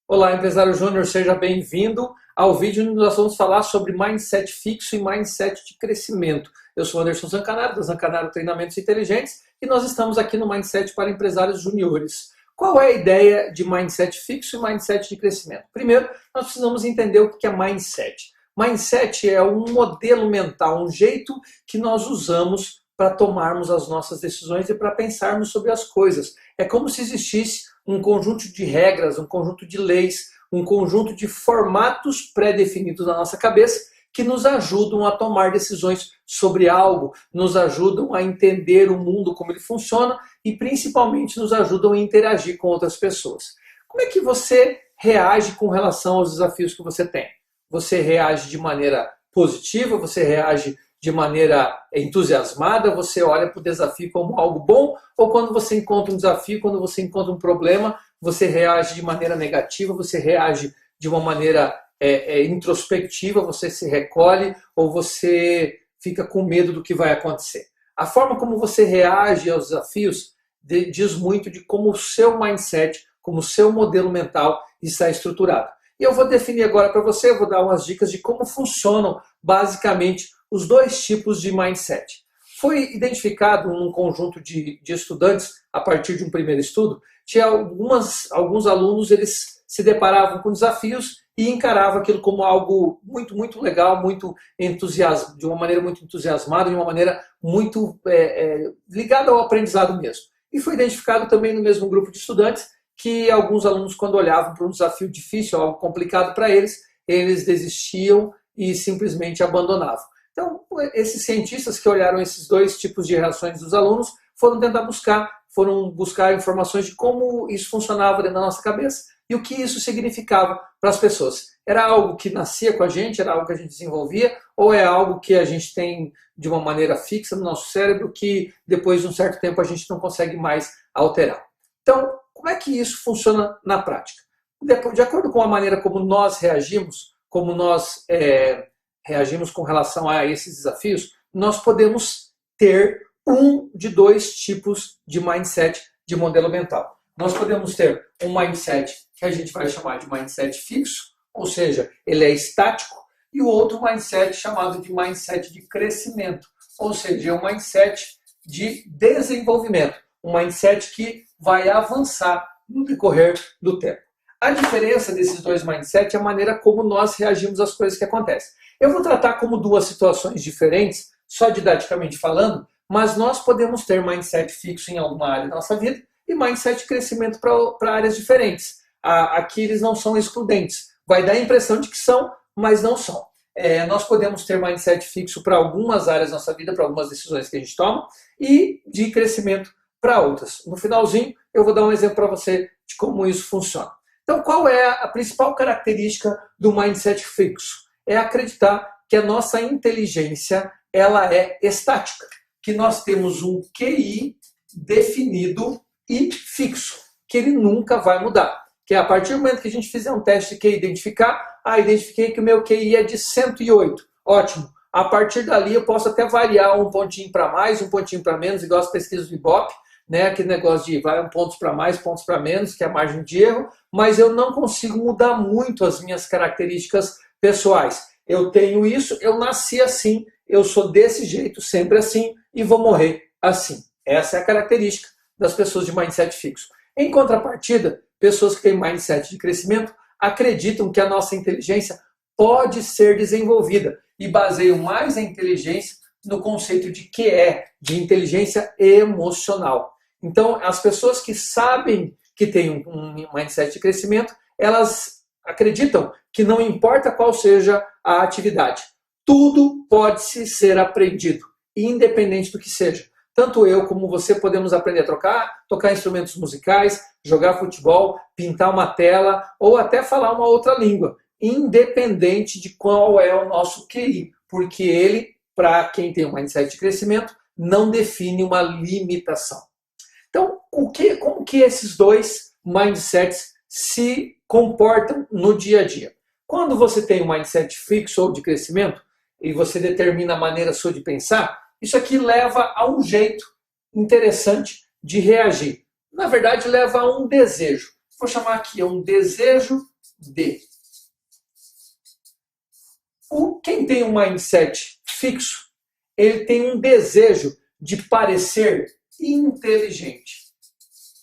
Olá, empresário Júnior, seja bem-vindo ao vídeo onde nós vamos falar sobre mindset fixo e mindset de crescimento. Eu sou Anderson Zancanaro, da Zancanaro Treinamentos Inteligentes, e nós estamos aqui no Mindset para Empresários Júniores. Qual é a ideia de mindset fixo e mindset de crescimento? Primeiro, nós precisamos entender o que é mindset. Mindset é um modelo mental, um jeito que nós usamos para tomarmos as nossas decisões e para pensarmos sobre as coisas. É como se existisse um conjunto de regras, um conjunto de leis, um conjunto de formatos pré-definidos na nossa cabeça que nos ajudam a tomar decisões sobre algo, nos ajudam a entender o mundo como ele funciona e principalmente nos ajudam a interagir com outras pessoas. Como é que você reage com relação aos desafios que você tem? Você reage de maneira positiva, você reage de maneira entusiasmada, você olha para o desafio como algo bom, ou quando você encontra um desafio, quando você encontra um problema, você reage de maneira negativa, você reage de uma maneira introspectiva, você se recolhe ou você fica com medo do que vai acontecer. A forma como você reage aos desafios diz muito de como o seu mindset, como o seu modelo mental está estruturado. E eu vou definir agora para você, eu vou dar umas dicas de como funcionam basicamente os dois tipos de mindset. Foi identificado num conjunto de estudantes, a partir de um primeiro estudo, que alguns alunos eles se deparavam com desafios e encaravam aquilo como algo muito legal, de uma maneira muito entusiasmada, de uma maneira muito ligada ao aprendizado mesmo. E foi identificado também no mesmo grupo de estudantes que alguns alunos, quando olhavam para um desafio difícil, algo complicado para eles, eles desistiam e simplesmente abandonavam. Então, esses cientistas que olharam esses dois tipos de reações dos alunos foram buscar informações de como isso funcionava dentro da nossa cabeça e o que isso significava para as pessoas. Era algo que nascia com a gente, era algo que a gente desenvolvia, ou é algo que a gente tem de uma maneira fixa no nosso cérebro que depois de um certo tempo a gente não consegue mais alterar. Então, como é que isso funciona na prática? De acordo com a maneira como nós reagimos, como nós reagimos com relação a esses desafios, nós podemos ter um de dois tipos de mindset de modelo mental. Nós podemos ter um mindset que a gente vai chamar de mindset fixo, ou seja, ele é estático, e o outro mindset chamado de mindset de crescimento, ou seja, é um mindset de desenvolvimento, um mindset que vai avançar no decorrer do tempo. A diferença desses dois mindsets é a maneira como nós reagimos às coisas que acontecem. Eu vou tratar como duas situações diferentes, só didaticamente falando, mas nós podemos ter mindset fixo em alguma área da nossa vida e mindset de crescimento para áreas diferentes. Aqui eles não são excludentes. Vai dar a impressão de que são, mas não são. Nós podemos ter mindset fixo para algumas áreas da nossa vida, para algumas decisões que a gente toma, e de crescimento para outras. No finalzinho, eu vou dar um exemplo para você de como isso funciona. Então, qual é a principal característica do mindset fixo? É acreditar que a nossa inteligência ela é estática, que nós temos um QI definido e fixo, que ele nunca vai mudar. Que a partir do momento que a gente fizer um teste de QI identifiquei que o meu QI é de 108. Ótimo. A partir dali eu posso até variar um pontinho para mais, um pontinho para menos, igual as pesquisas do Ibope, né? Aquele negócio de vai pontos para mais, pontos para menos, que é a margem de erro, mas eu não consigo mudar muito as minhas características pessoais. Eu tenho isso, eu nasci assim, eu sou desse jeito, sempre assim, e vou morrer assim. Essa é a característica das pessoas de mindset fixo. Em contrapartida, pessoas que têm mindset de crescimento acreditam que a nossa inteligência pode ser desenvolvida e baseiam mais a inteligência no conceito de QE, de inteligência emocional. Então, as pessoas que sabem que têm um mindset de crescimento, elas acreditam que não importa qual seja a atividade, tudo pode ser aprendido, independente do que seja. Tanto eu como você podemos aprender a tocar instrumentos musicais, jogar futebol, pintar uma tela ou até falar uma outra língua, independente de qual é o nosso QI, porque ele, para quem tem um mindset de crescimento, não define uma limitação. Então, como que esses dois mindsets se comportam no dia a dia? Quando você tem um mindset fixo ou de crescimento, e você determina a maneira sua de pensar, isso aqui leva a um jeito interessante de reagir. Na verdade, leva a um desejo. Vou chamar aqui um desejo de. Quem tem um mindset fixo, ele tem um desejo de parecer inteligente.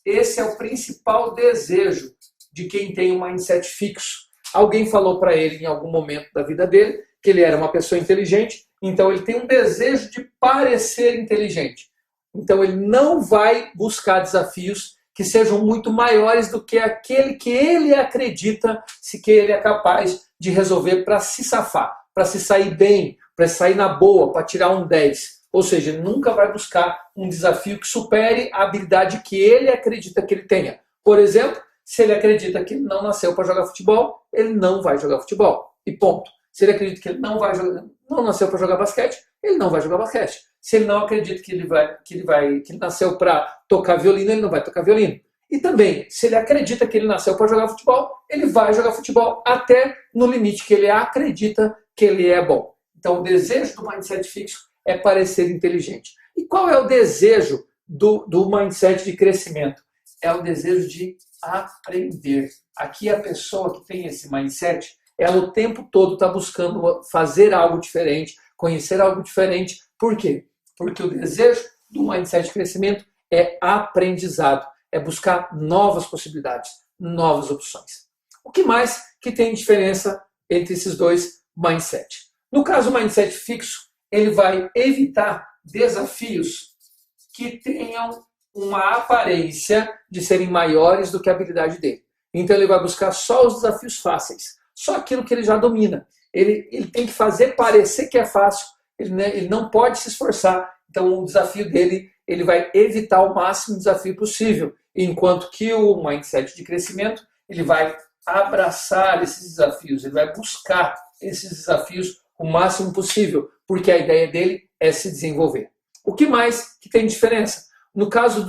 Esse é o principal desejo de quem tem um mindset fixo. Alguém falou para ele em algum momento da vida dele que ele era uma pessoa inteligente, então ele tem um desejo de parecer inteligente. Então ele não vai buscar desafios que sejam muito maiores do que aquele que ele acredita que ele é capaz de resolver para se safar, para se sair bem, para sair na boa, para tirar um 10. Ou seja, ele nunca vai buscar um desafio que supere a habilidade que ele acredita que ele tenha. Por exemplo, se ele acredita que ele não nasceu para jogar futebol, ele não vai jogar futebol. E ponto. Se ele acredita que ele não nasceu para jogar basquete, ele não vai jogar basquete. Se ele não acredita que ele nasceu para tocar violino, ele não vai tocar violino. E também, se ele acredita que ele nasceu para jogar futebol, ele vai jogar futebol até no limite que ele acredita que ele é bom. Então, o desejo do mindset fixo é parecer inteligente. E qual é o desejo do mindset de crescimento? É o desejo de aprender. Aqui a pessoa que tem esse mindset, ela o tempo todo está buscando fazer algo diferente, conhecer algo diferente. Por quê? Porque o desejo do mindset de crescimento é aprendizado, é buscar novas possibilidades, novas opções. O que mais que tem diferença entre esses dois mindsets? No caso, o mindset fixo, ele vai evitar desafios que tenham uma aparência de serem maiores do que a habilidade dele. Então ele vai buscar só os desafios fáceis, só aquilo que ele já domina. Ele tem que fazer parecer que é fácil, ele não pode se esforçar. Então o desafio dele, ele vai evitar o máximo desafio possível. Enquanto que o mindset de crescimento, ele vai abraçar esses desafios, ele vai buscar esses desafios o máximo possível, porque a ideia dele é se desenvolver. O que mais que tem diferença? No caso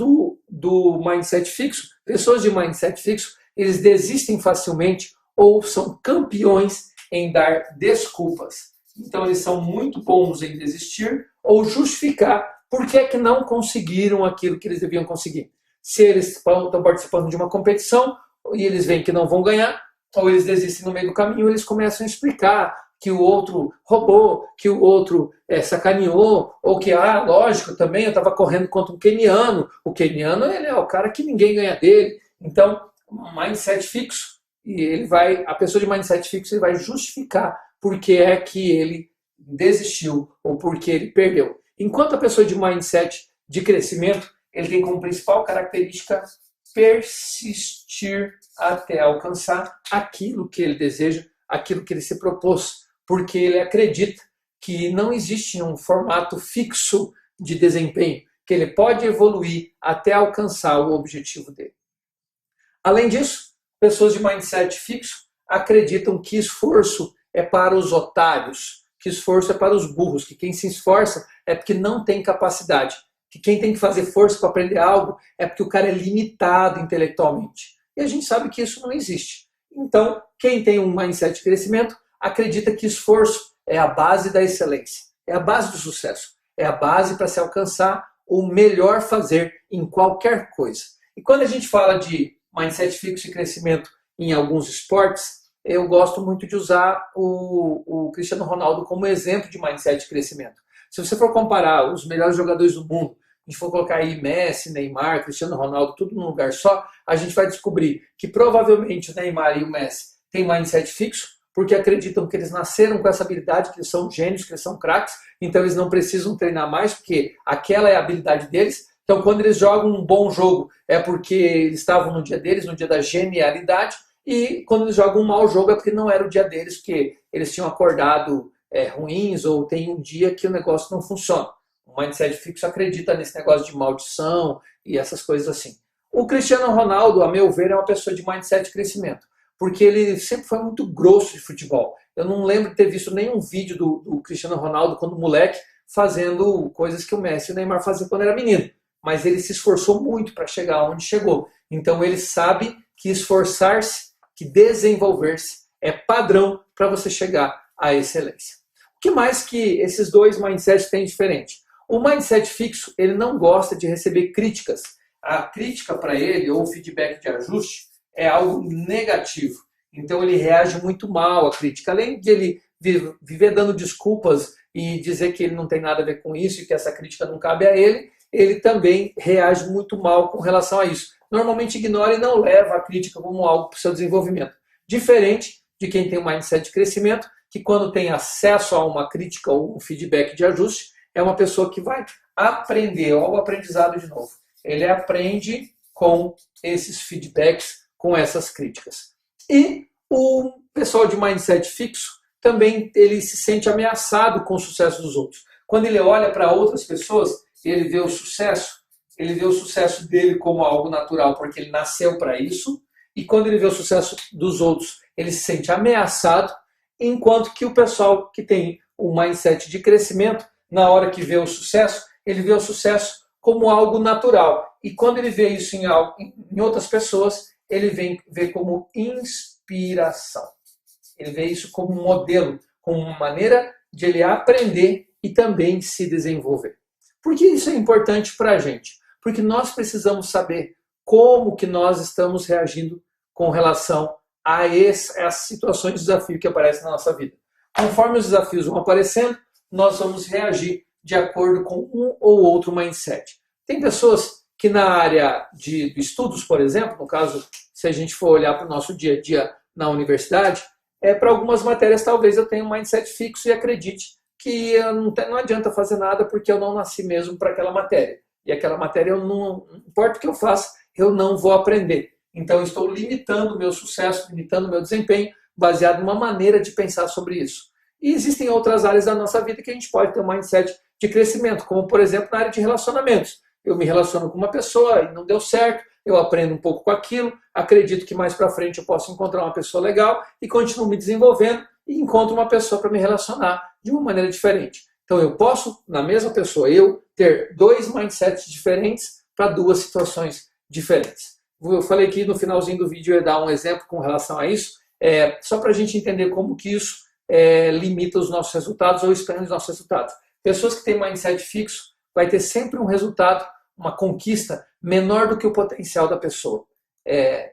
do mindset fixo, pessoas de mindset fixo, eles desistem facilmente ou são campeões em dar desculpas. Então eles são muito bons em desistir ou justificar por que é que não conseguiram aquilo que eles deviam conseguir. Se eles estão participando de uma competição e eles veem que não vão ganhar, ou eles desistem no meio do caminho, eles começam a explicar que o outro roubou, que o outro sacaneou, ou que, lógico, também eu estava correndo contra um queniano. O queniano, ele é o cara que ninguém ganha dele. Então, mindset fixo, e a pessoa de mindset fixo, ele vai justificar por que é que ele desistiu ou por que ele perdeu. Enquanto a pessoa de mindset de crescimento, ele tem como principal característica persistir até alcançar aquilo que ele deseja, aquilo que ele se propôs, porque ele acredita que não existe um formato fixo de desempenho, que ele pode evoluir até alcançar o objetivo dele. Além disso, pessoas de mindset fixo acreditam que esforço é para os otários, que esforço é para os burros, que quem se esforça é porque não tem capacidade, que quem tem que fazer força para aprender algo é porque o cara é limitado intelectualmente. E a gente sabe que isso não existe. Então, quem tem um mindset de crescimento acredita que esforço é a base da excelência, é a base do sucesso, é a base para se alcançar o melhor fazer em qualquer coisa. E quando a gente fala de mindset fixo e crescimento em alguns esportes, eu gosto muito de usar o Cristiano Ronaldo como exemplo de mindset de crescimento. Se você for comparar os melhores jogadores do mundo, a gente for colocar aí Messi, Neymar, Cristiano Ronaldo, tudo num lugar só, a gente vai descobrir que provavelmente o Neymar e o Messi têm mindset fixo, porque acreditam que eles nasceram com essa habilidade, que eles são gênios, que eles são craques, então eles não precisam treinar mais, porque aquela é a habilidade deles. Então quando eles jogam um bom jogo, é porque eles estavam no dia deles, no dia da genialidade, e quando eles jogam um mau jogo é porque não era o dia deles, porque eles tinham acordado ruins, ou tem um dia que o negócio não funciona. O mindset fixo acredita nesse negócio de maldição e essas coisas assim. O Cristiano Ronaldo, a meu ver, é uma pessoa de mindset de crescimento, porque ele sempre foi muito grosso de futebol. Eu não lembro de ter visto nenhum vídeo do Cristiano Ronaldo quando moleque fazendo coisas que o Messi e o Neymar faziam quando era menino. Mas ele se esforçou muito para chegar onde chegou. Então ele sabe que esforçar-se, que desenvolver-se é padrão para você chegar à excelência. O que mais que esses dois mindsets têm diferente? O mindset fixo, ele não gosta de receber críticas. A crítica para ele, ou o feedback de ajuste, é algo negativo. Então ele reage muito mal à crítica. Além de ele viver dando desculpas e dizer que ele não tem nada a ver com isso e que essa crítica não cabe a ele, ele também reage muito mal com relação a isso. Normalmente ignora e não leva a crítica como algo para o seu desenvolvimento. Diferente de quem tem um mindset de crescimento, que quando tem acesso a uma crítica ou um feedback de ajuste, é uma pessoa que vai aprender, olha o aprendizado de novo. Ele aprende com esses feedbacks, com essas críticas. E o pessoal de mindset fixo também ele se sente ameaçado com o sucesso dos outros. Quando ele olha para outras pessoas, ele vê o sucesso dele como algo natural, porque ele nasceu para isso, e quando ele vê o sucesso dos outros, ele se sente ameaçado, enquanto que o pessoal que tem um mindset de crescimento, na hora que vê o sucesso, ele vê o sucesso como algo natural. E quando ele vê isso em outras pessoas, ele vê como inspiração. Ele vê isso como um modelo, como uma maneira de ele aprender e também se desenvolver. Por que isso é importante para a gente? Porque nós precisamos saber como que nós estamos reagindo com relação a essas situações de desafio que aparecem na nossa vida. Conforme os desafios vão aparecendo, nós vamos reagir de acordo com um ou outro mindset. Tem pessoas que na área de estudos, por exemplo, no caso, se a gente for olhar para o nosso dia a dia na universidade, para algumas matérias talvez eu tenha um mindset fixo e acredite que não adianta fazer nada porque eu não nasci mesmo para aquela matéria. E aquela matéria, não importa o que eu faça, eu não vou aprender. Então eu estou limitando o meu sucesso, limitando o meu desempenho, baseado numa maneira de pensar sobre isso. E existem outras áreas da nossa vida que a gente pode ter um mindset de crescimento, como por exemplo na área de relacionamentos. Eu me relaciono com uma pessoa e não deu certo, eu aprendo um pouco com aquilo, acredito que mais para frente eu posso encontrar uma pessoa legal e continuo me desenvolvendo e encontro uma pessoa para me relacionar de uma maneira diferente. Então eu posso, na mesma pessoa, ter dois mindsets diferentes para duas situações diferentes. Eu falei que no finalzinho do vídeo eu ia dar um exemplo com relação a isso, só para a gente entender como que isso limita os nossos resultados ou expande os nossos resultados. Pessoas que têm mindset fixo vai ter sempre um resultado, uma conquista menor do que o potencial da pessoa.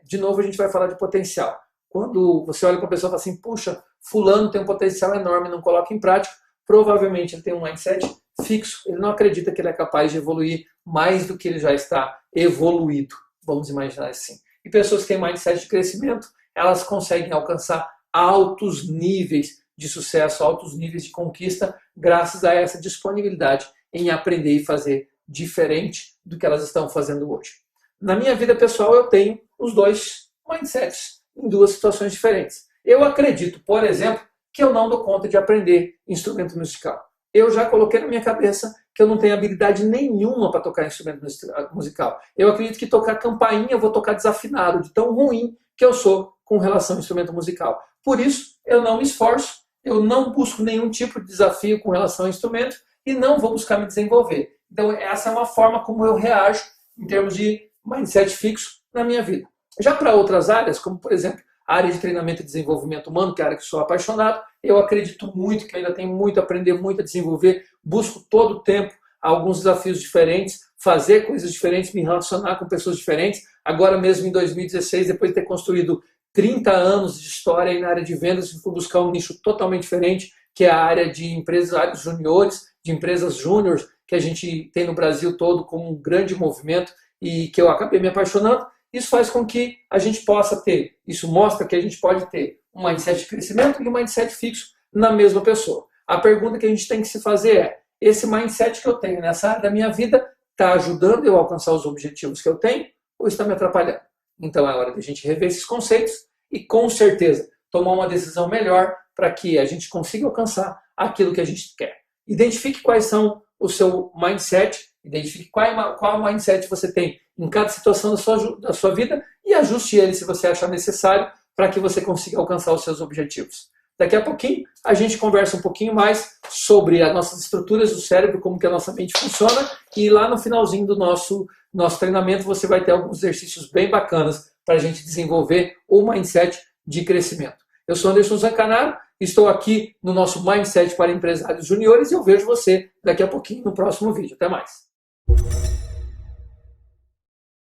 De novo a gente vai falar de potencial. Quando você olha para a pessoa e fala assim, puxa, fulano tem um potencial enorme e não coloca em prática, provavelmente ele tem um mindset fixo, ele não acredita que ele é capaz de evoluir mais do que ele já está evoluído, vamos imaginar assim. E pessoas que têm mindset de crescimento, elas conseguem alcançar altos níveis de sucesso, altos níveis de conquista, graças a essa disponibilidade em aprender e fazer diferente do que elas estão fazendo hoje. Na minha vida pessoal, eu tenho os dois mindsets em duas situações diferentes. Eu acredito, por exemplo, que eu não dou conta de aprender instrumento musical. Eu já coloquei na minha cabeça que eu não tenho habilidade nenhuma para tocar instrumento musical. Eu acredito que tocar campainha eu vou tocar desafinado, de tão ruim que eu sou com relação ao instrumento musical. Por isso, eu não me esforço, eu não busco nenhum tipo de desafio com relação ao instrumento e não vou buscar me desenvolver. Então, essa é uma forma como eu reajo em termos de mindset fixo na minha vida. Já para outras áreas, como por exemplo, a área de treinamento e desenvolvimento humano, que é a área que sou apaixonado, eu acredito muito que ainda tenho muito a aprender, muito a desenvolver, busco todo o tempo alguns desafios diferentes, fazer coisas diferentes, me relacionar com pessoas diferentes. Agora mesmo em 2016, depois de ter construído 30 anos de história aí na área de vendas, fui buscar um nicho totalmente diferente, que é a área de empresários juniores, de empresas júniores, que a gente tem no Brasil todo como um grande movimento e que eu acabei me apaixonando. Isso faz com que a gente possa ter, isso mostra que a gente pode ter um mindset de crescimento e um mindset fixo na mesma pessoa. A pergunta que a gente tem que se fazer é, esse mindset que eu tenho nessa área da minha vida está ajudando eu a alcançar os objetivos que eu tenho ou está me atrapalhando? Então é hora de a gente rever esses conceitos e com certeza tomar uma decisão melhor para que a gente consiga alcançar aquilo que a gente quer. Identifique quais são o seu mindset, identifique qual mindset você tem em cada situação da sua vida e ajuste ele se você achar necessário para que você consiga alcançar os seus objetivos. Daqui a pouquinho a gente conversa um pouquinho mais sobre as nossas estruturas do cérebro, como que a nossa mente funciona e lá no finalzinho do nosso treinamento você vai ter alguns exercícios bem bacanas para a gente desenvolver o mindset de crescimento. Eu sou Anderson Zancanaro, estou aqui no nosso Mindset para Empresários Juniores e eu vejo você daqui a pouquinho no próximo vídeo. Até mais!